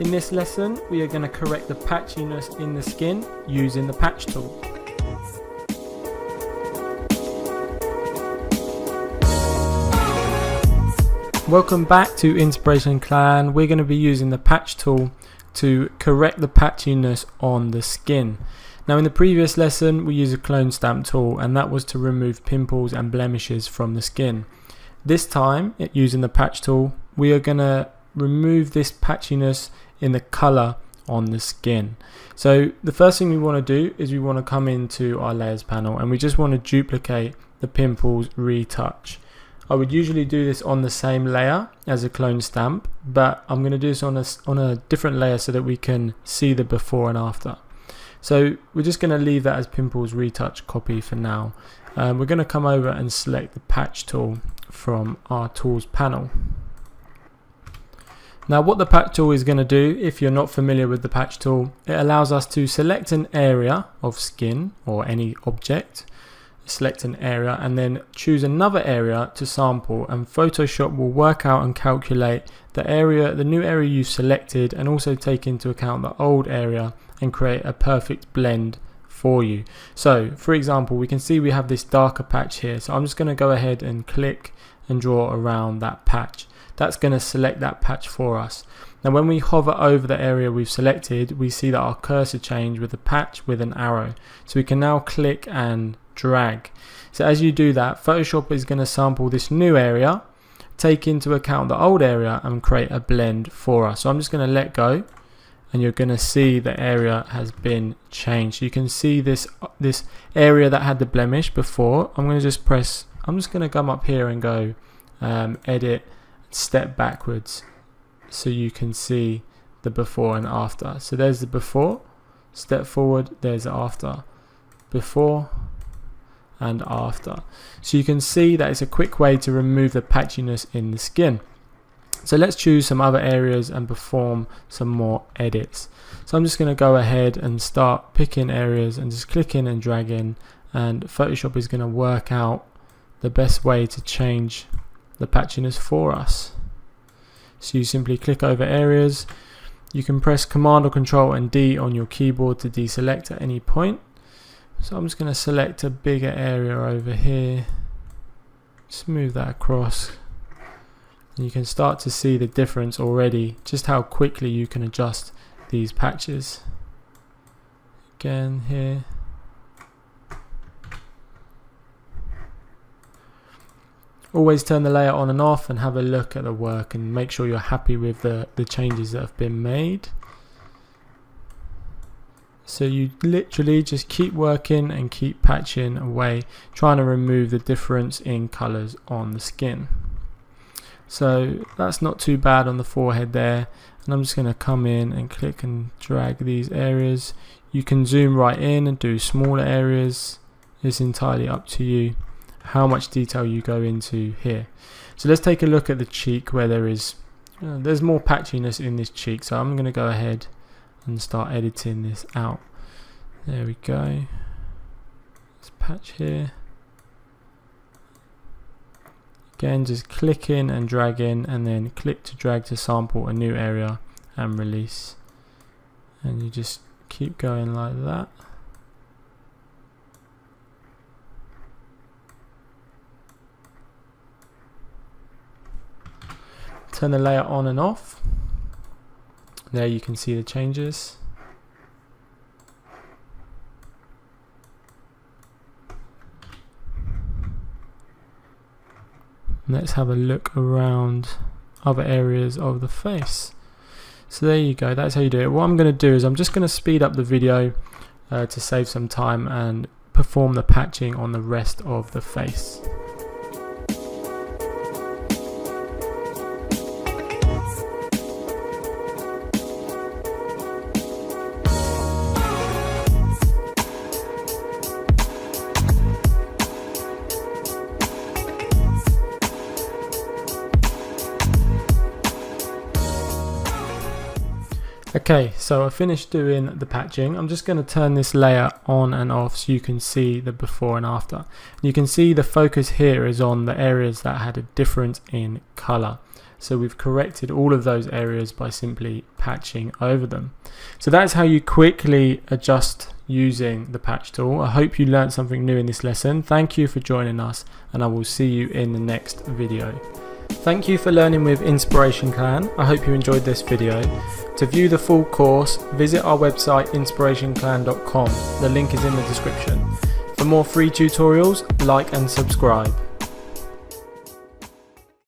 In this lesson, we are going to correct the patchiness in the skin using the patch tool. Welcome back to Inspiration Clan. We're going to be using the patch tool to correct the patchiness on the skin. Now in the previous lesson we used a clone stamp tool, and that was to remove pimples and blemishes from the skin. This time, using the patch tool, we are going to remove this patchiness in the color on the skin. So the first thing we want to do is we want to come into our layers panel and we just want to duplicate the pimples retouch. I would usually do this on the same layer as a clone stamp, but I'm going to do this on a different layer so that we can see the before and after. So we're just going to leave that as pimples retouch copy for now. We're going to come over and select the patch tool from our tools panel. Now what the patch tool is going to do, if you're not familiar with the patch tool, it allows us to select an area of skin or any object, select an area and then choose another area to sample, and Photoshop will work out and calculate the new area you've selected, and also take into account the old area and create a perfect blend for you. So for example, we can see we have this darker patch here, so I'm just going to go ahead and click and draw around that patch. That's going to select that patch for us. Now when we hover over the area we've selected, we see that our cursor changed with a patch with an arrow. So we can now click and drag. So as you do that, Photoshop is going to sample this new area, take into account the old area and create a blend for us. So I'm just going to let go, and you're going to see the area has been changed. So you can see this area that had the blemish before. I'm just going to come up here and go edit, step backwards, so you can see the before and after. So there's the before, step forward, there's the after, before and after. So you can see that it's a quick way to remove the patchiness in the skin. So let's choose some other areas and perform some more edits. So I'm just going to go ahead and start picking areas and just clicking and dragging, and Photoshop is going to work out the best way to change the patchiness for us. So you simply click over areas. You can press Command or Control and D on your keyboard to deselect at any point. So I'm just going to select a bigger area over here, just move that across, and you can start to see the difference already, just how quickly you can adjust these patches. Again here. Always turn the layer on and off and have a look at the work and make sure you're happy with the changes that have been made. So you literally just keep working and keep patching away, trying to remove the difference in colours on the skin. So that's not too bad on the forehead there, and I'm just going to come in and click and drag these areas. You can zoom right in and do smaller areas. It's entirely up to you how much detail you go into here. So let's take a look at the cheek where there's more patchiness in this cheek. So I'm going to go ahead and start editing this out. There we go. Let's patch here. Again, just click in and drag in, and then click to drag to sample a new area and release. And you just keep going like that. Turn the layer on and off. There you can see the changes. Let's have a look around other areas of the face. So there you go, that's how you do it. What I'm going to do is I'm just going to speed up the video to save some time and perform the patching on the rest of the face. Okay, so I finished doing the patching. I'm just going to turn this layer on and off so you can see the before and after. You can see the focus here is on the areas that had a difference in color. So we've corrected all of those areas by simply patching over them. So that's how you quickly adjust using the patch tool. I hope you learned something new in this lesson. Thank you for joining us, and I will see you in the next video. Thank you for learning with Inspiration Clan. I hope you enjoyed this video. To view the full course, visit our website inspirationclan.com. The link is in the description. For more free tutorials, like and subscribe.